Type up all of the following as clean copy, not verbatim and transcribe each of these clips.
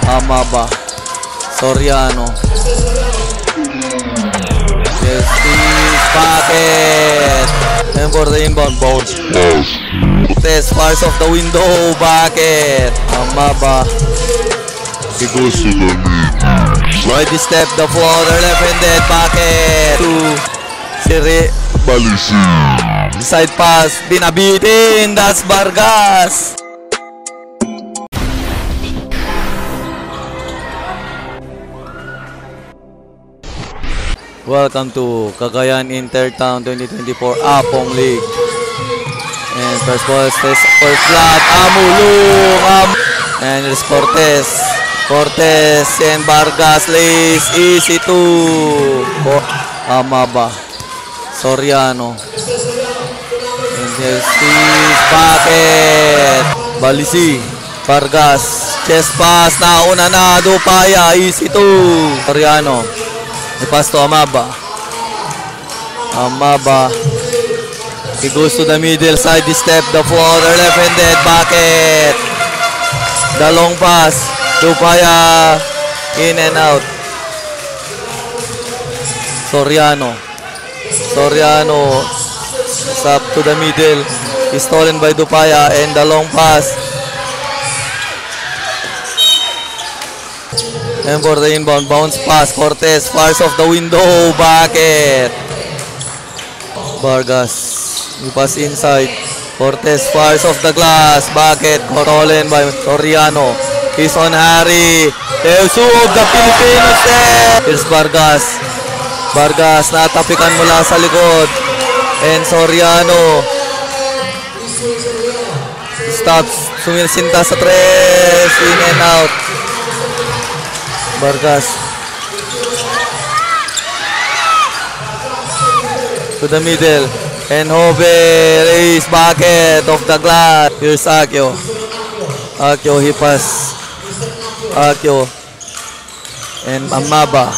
Amaba. Soriano. Chelsea. Bucket. And for the inbound. Bounce. Test. Fars of the window. Bucket. Amaba. He goes to the mid. Right step. The floater. Left-handed. Bucket. To Siri. Balisi. Side pass. Binabitin. That's Vargas. Welcome to Cagayan Intertown 2024 Apong League. And first ball is first flat. Amulung. And it's Cortez. Cortez and Vargas lays. Easy to Amaba. Soriano. And Chelsea. Bucket. Balisi. Vargas. Chest pass. Nauna na. Dupaya. Easy to Soriano. Pass to Amaba. Amaba. He goes to the middle side. Step the floater. Left-handed. Bucket. The long pass. Dupaya. In and out. Soriano. Soriano. Up to the middle. He's stolen by Dupaya. And the long pass. And for the inbound, bounce pass, Cortez, fars of the window, bucket. Vargas, he pass inside, Cortez, fars of the glass, bucket, stolen by Soriano. He's on Harry, Teusug, the Filipinos there. Here's Vargas. Vargas, natapikan mula sa likod. And Soriano. Stops, sumisinta sa tres, in and out. Vargas to the middle and Hover is bucket of the glass. Here's Akio. Akio, he pass. Akio and Amaba.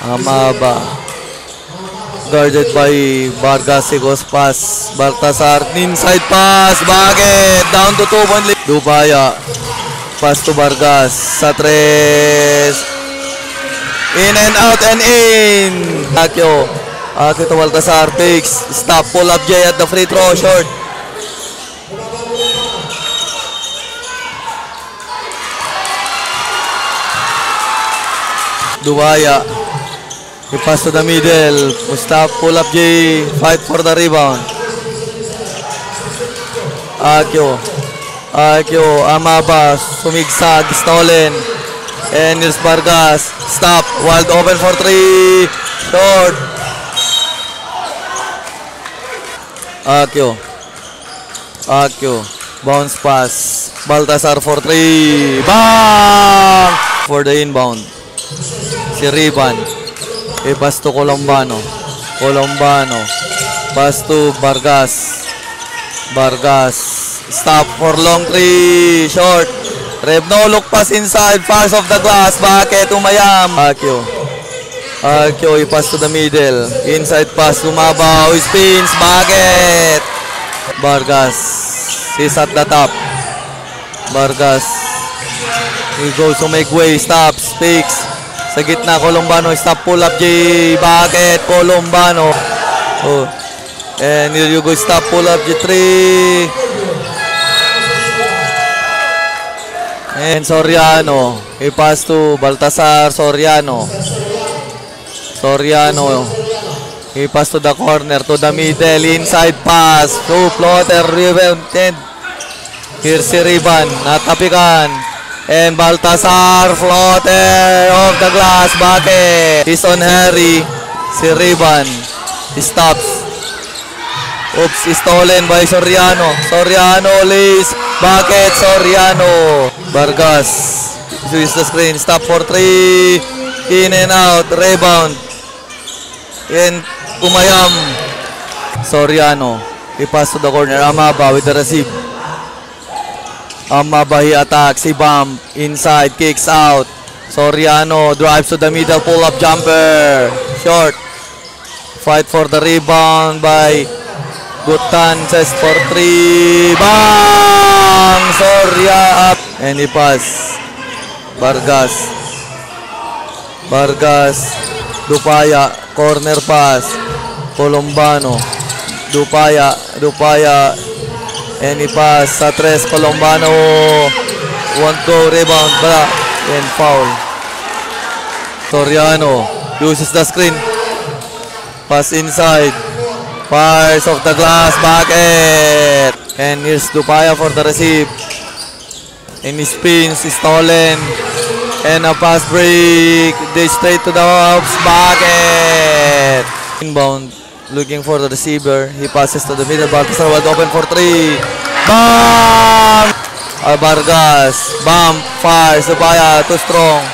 Amaba guarded by Vargas. He goes pass. Baltasar inside pass. Bucket down to 2-point lead. Dupaya. Pass to Vargas. Sa tres. In and out and in. Akio. Akio to Baltasar. Takes. Stop. Pull up Jay at the free throw. Short. Dupaya. He pass to the middle. Stop. Pull up Jay. Fight for the rebound. Akio. Akio, Amaba, sumigsag, stolen. And here's Vargas. Stop. Wild open for three. Short. Akio. Akio. Bounce pass. Baltasar for three. Bang! For the inbound. Si Riban. Pass to Colombano. Colombano. Pass to Vargas. Vargas. Stop for long three. Short. Rev no look pass inside. Fars of the glass. Bucket. Umayam. Akio. Akio. He pass to the middle. Inside pass. Umabaw. Spins. Bucket. Vargas. He's at the top. Vargas. He goes to make way. Stops. Speaks. Sa gitna. Colombano. Stop. Pull up J. Bucket. Colombano. Oh. And here you go. Stop. Pull up J3. And Soriano. He pass to Baltasar. Soriano. Soriano. He pass to the corner. To the middle. Inside pass. To floater. Rebounded. Here's si Riban. Natapikan. And Baltasar. Floater. Off the glass. Bucket. He's on Harry. Si Riban. He stops. Oops. Stolen by Soriano. Soriano lays. Bucket. Soriano. Vargas. Switch the screen. Stop for three. In and out. Rebound. And Umayam. Soriano. He pass to the corner. Amaba with the receive. Amaba, he attacks. He bump. Inside. Kicks out. Soriano drives to the middle. Pull up jumper. Short. Fight for the rebound by Gutan. Says for three. Bang! Bang! Soria up. And he pass. Vargas. Dupaya. Corner pass. Colombano. Dupaya. And he pass. Sa tres. Colombano. Won't go. Rebound. Bala. And foul. Soriano uses the screen. Pass inside. Fires off the glass. Bucket. And here's Dupaya for the receive. And he spins. Stolen. And a pass break. They straight to the hops. Bucket. Inbound. Looking for the receiver. He passes to the middle. Baltasar wide open for three. Bam! Vargas. Bump. Fires. Dupaya. Too strong.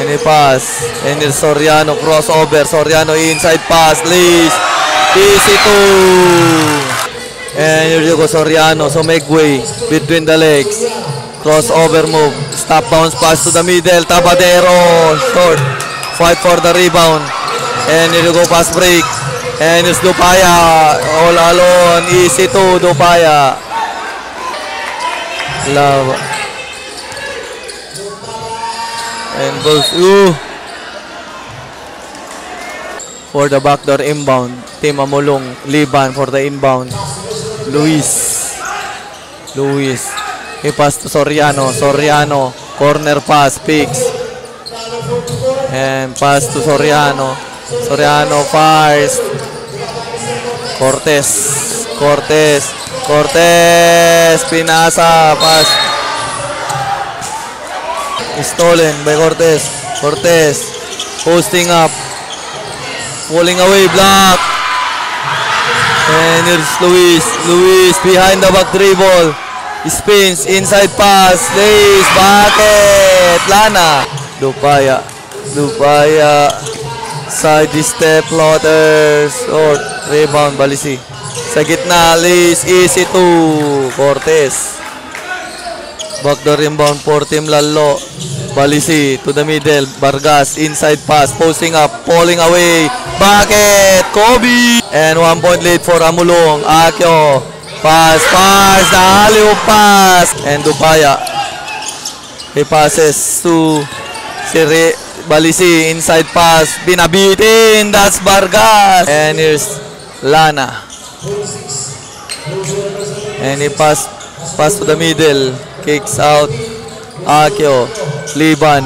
And he pass. And it's Soriano. Crossover. Soriano inside pass. Leash. Easy two. And here you go Soriano. So make way between the legs. Crossover move. Stop bounce pass to the middle. Tabadero. Short. Fight for the rebound. And here you go pass break. And it's Dupaya. All alone. Easy two. Dupaya. Love. And goes for the backdoor inbound. Team Amulong. Liban for the inbound. Luis. He pass to Soriano. Corner pass. Picks. And pass to Soriano. Soriano fires. Cortez. Pinasa. Pass. Stolen by Cortez. Posting up. Pulling away. Block. And here's Luis behind the back dribble. Spins. Inside pass. Lays. Bucket. Lana. Dupaya. Side step. Floaters. Short. Rebound. Balisi. Sa gitna. Lays. Easy two. Cortez. Backdoor inbound for Team Lalo. Balisi to the middle. Vargas inside pass. Posting up. Falling away. Bucket. Kobe. And 1 point lead for Amulong. Akio. Pass. The alley-oop pass. And Dupaya. He passes to Balisi. Inside pass. Binabitin. That's Vargas. And here's Lana. And he pass to the middle. Kicks out. Akio. Liban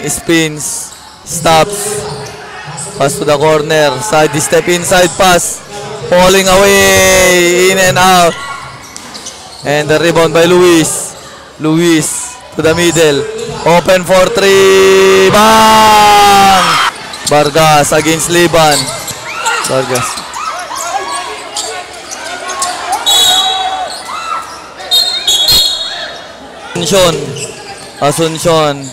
spins. Stops. Pass to the corner. Side step inside pass. Falling away. In and out. And the rebound by Luis to the middle. Open for three. Bang! Vargas against Liban. Asuncion.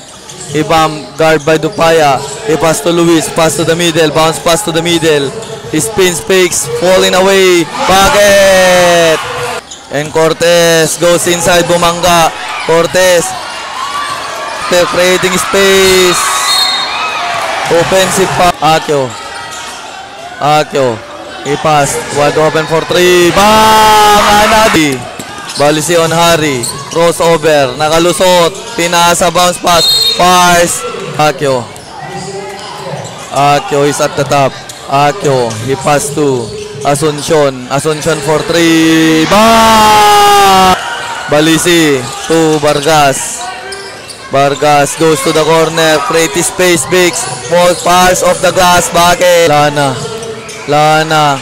Ibam guard by Dupaya. He pass to Luis. Pass to the middle. Bounce pass to the middle. He spins, fakes, falling away. Bucket! And Cortez goes inside. Bumanga. Cortez. They're creating space. Offensive pass. Akio. He pass. Wide open for three. Bang! Anadi. Balisi on Hari. Crossover. Nakalusot. Pinasa. Bounce pass. Fires. Akio is at the top. Akio. He pass to Asuncion for three. Bang! Balisi to Vargas. Vargas goes to the corner. Create space. Bigs. Fires off the glass. Bucket. Lana.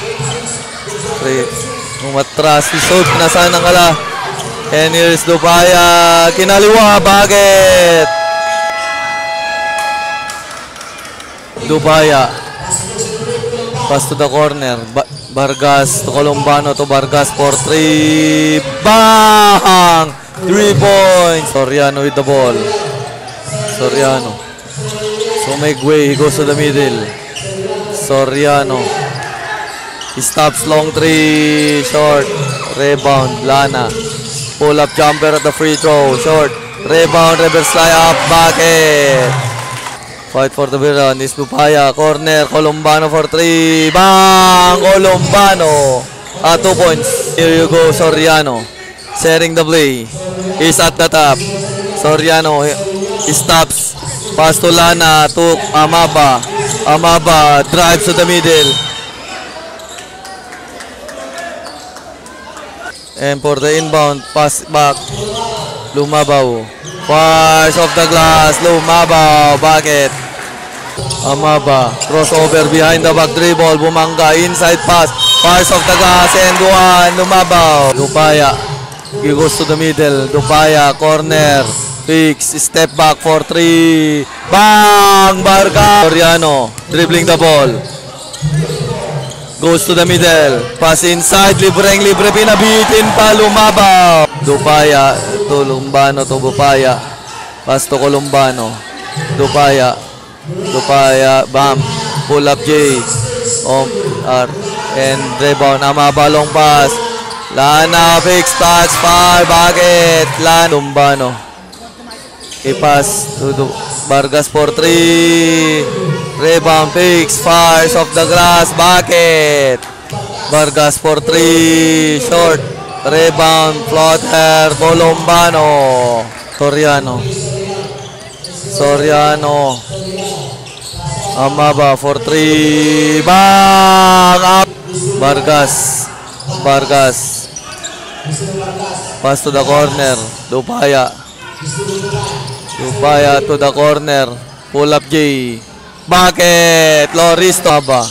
Umatras. Isod na sana ngala. And here's Dupaya. Kinaliwa. Bucket. Dupaya. Pass to the corner. Vargas to Colombano to Vargas for three. Bang! 3 points. Soriano with the ball. So make way. He goes to the middle. Soriano. He stops long three. Short. Rebound. Lana. Pull up jumper at the free throw. Short. Rebound. Reverse fly up. Bucket. Fight for the rebound is Dupaya. Corner, Columbano for 3. Bang! Columbano. 2 points. Here you go, Soriano. Sharing the play. He's at the top. Soriano, he stops. Pass to Lana, to Amaba. Amaba drives to the middle. And for the inbound, pass back. Lumabaw. Fires off the glass. Lumabaw. Bakit? Amaba. Crossover behind the back dribble. Bumangga. Inside pass. Fires off the glass. And one. Lumabaw. Dupaya. He goes to the middle. Dupaya. Corner. Fix. Step back for 3. Bang! Barca. Soriano. Dribbling the ball. Goes to the middle. Pass inside. Libre pinabitin pa. Lumabaw. Dupaya. To Lumbano to Dupaya. Pass to Columbano. Dupaya. Dupaya. Bam. Pull up J. And rebound. Amaba long pass. Lana. Fix. Touch. Fire. Bakit? Lana. Lumbano. I-pass to Vargas for 3. Rebound, fix, fires off the glass. Bakit? Vargas for 3. Short. Rebound, floater. Columbano. Soriano. Soriano. Amaba for 3. Bang! Up. Vargas. Vargas. Pass to the corner. Dupaya. Dupaya to the corner. Pull up J. Bakit? Loris Taba.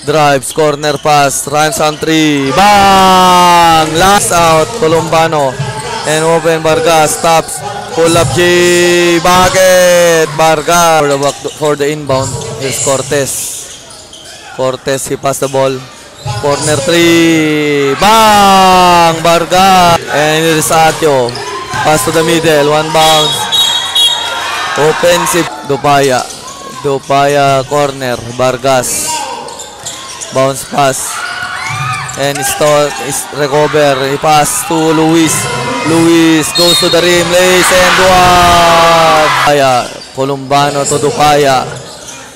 Drives. Corner pass. Runs on 3. Bang! Last out. Columbano. And open Vargas. Stops. Pull up J. Bakit? Vargas. For the inbound is Cortez. Cortez. He passed the ball. Corner 3. Bang! Vargas. And it is Atyo. Pass to the middle. One bounce. Offensive. Dupaya. Dupaya corner. Vargas. Bounce pass. And recover. He pass to Luis. Luis goes to the rim. Lays and one. Dupaya. Columbano to Dupaya.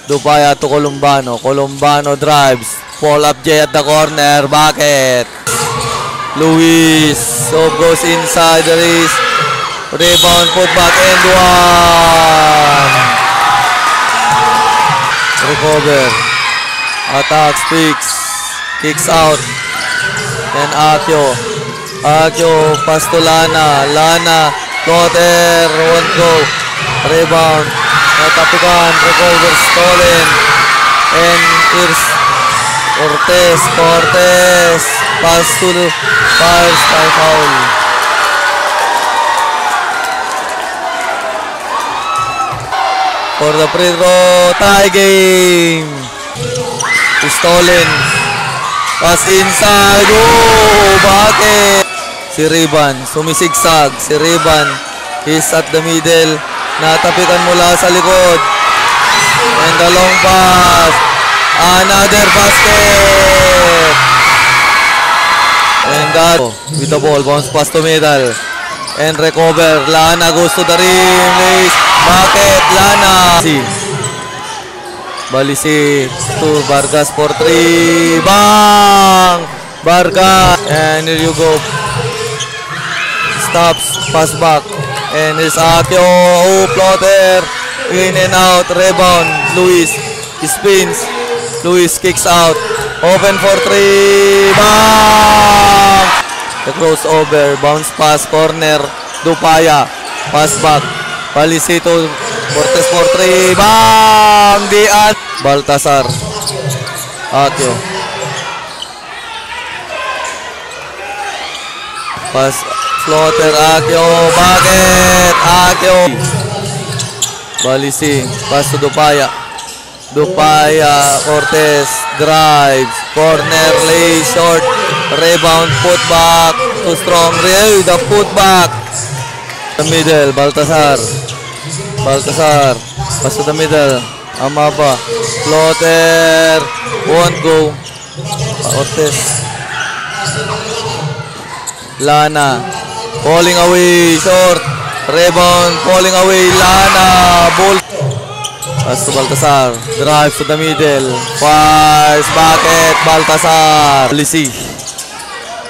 Dupaya to Columbano. Columbano drives. Pull up J at the corner. Bakit? Luis. So goes inside the wrist. Rebound, put back, and one. Recover. Attacks, kicks out. And Akyo. Akyo, pass to Lana. Lana, floater, won't go. Rebound. Natapikan, recover, stolen. And here's Cortez. Pass to the fires by foul. For the free throw, tie game. Stolen. Pass inside. Oh, bakit? Si Riban, sumisigsag. Si Riban is at the middle. Natapikan mula sa likod. And the long pass. Another basket. And that with the ball, bounce pass to middle. And recover. Lana goes to the rim. Bakit? Lana. Balisi to Vargas for 3. Bang! Vargas. And here you go. Stops. Pass back. And it's Akyo. Oh, floater. In and out. Rebound. Luis. Spins. Luis kicks out. Open for 3. Bang! The crossover. Bounce pass. Corner. Dupaya. Pass back. Palicito. Cortez for 3. Bang! Dian. Baltasar. Akyo. Pass. Floater. Akyo. Bakit? Akyo. Balisi. Pass to Dupaya. Dupaya. Cortez. Drives. Corner. Lay. Short. Rebound. Put back. Too strong. The put back. The middle. Baltasar. Baltasar. Pass to the middle. Amaba. Floater. Won't go. Cortez. Lana. Falling away. Short. Rebound. Falling away. Lana. Ball. Pass to Baltasar. Drive to the middle. Fires. Bucket. Baltasar.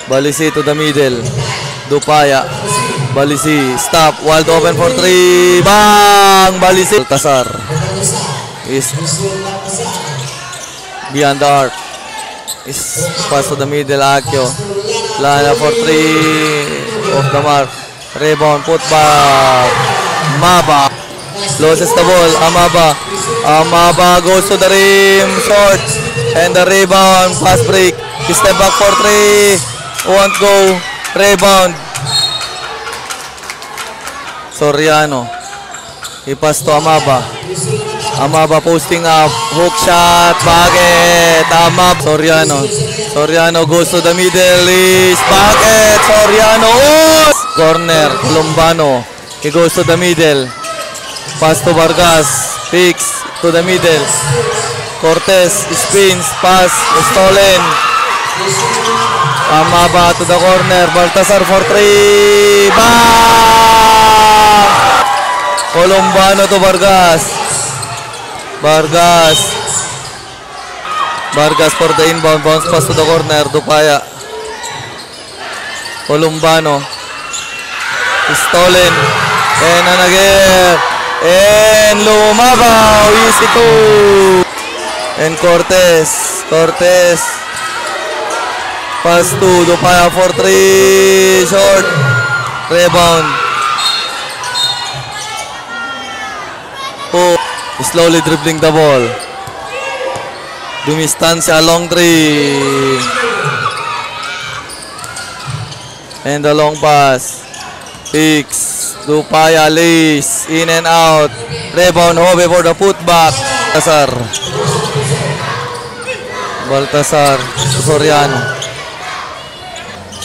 Balisi to the middle. Dupaya. Balisi. Stop. Wide open for 3. Bang! Balisi. Baltasar. Is beyond the arc. Is pass to the middle. Akio. Lana for 3. Off the mark. Rebound. Put back. Maba. Loses the ball. Amaba goes to the rim. Short. And the rebound. Pass break. Step back for 3. Won't go. Rebound. Soriano. He pass to Amaba. Amaba posting up. Hook shot. Bucket. Soriano goes to the middle. Is bucket. Soriano. Oh! Corner. Columbano. He goes to the middle. Pass to Vargas. Picks to the middle. Cortez spins. Pass. Stolen. Amaba to the corner. Baltasar for 3. Bang! Columbano to Vargas. Vargas for the inbound. Bounce pass to the corner. Dupaya. Columbano. Stolen. And again. And lumabaw. Easy 2. And Cortez. Pass to Dupaya for 3. Short. Rebound. Oh. Slowly dribbling the ball. Dumistancia long 3. And the long pass. Picks. Dupaya lays. In and out. Rebound. Hove for the putback. Baltasar.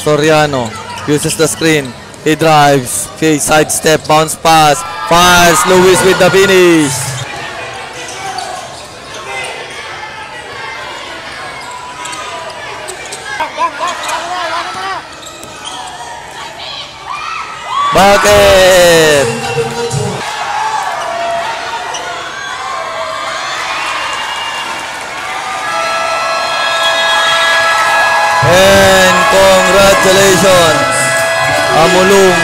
Soriano. Uses the screen. He drives. Okay, sidestep. Bounce pass. Fires. Lewis with the finish. Bucket! And congratulations, Amulung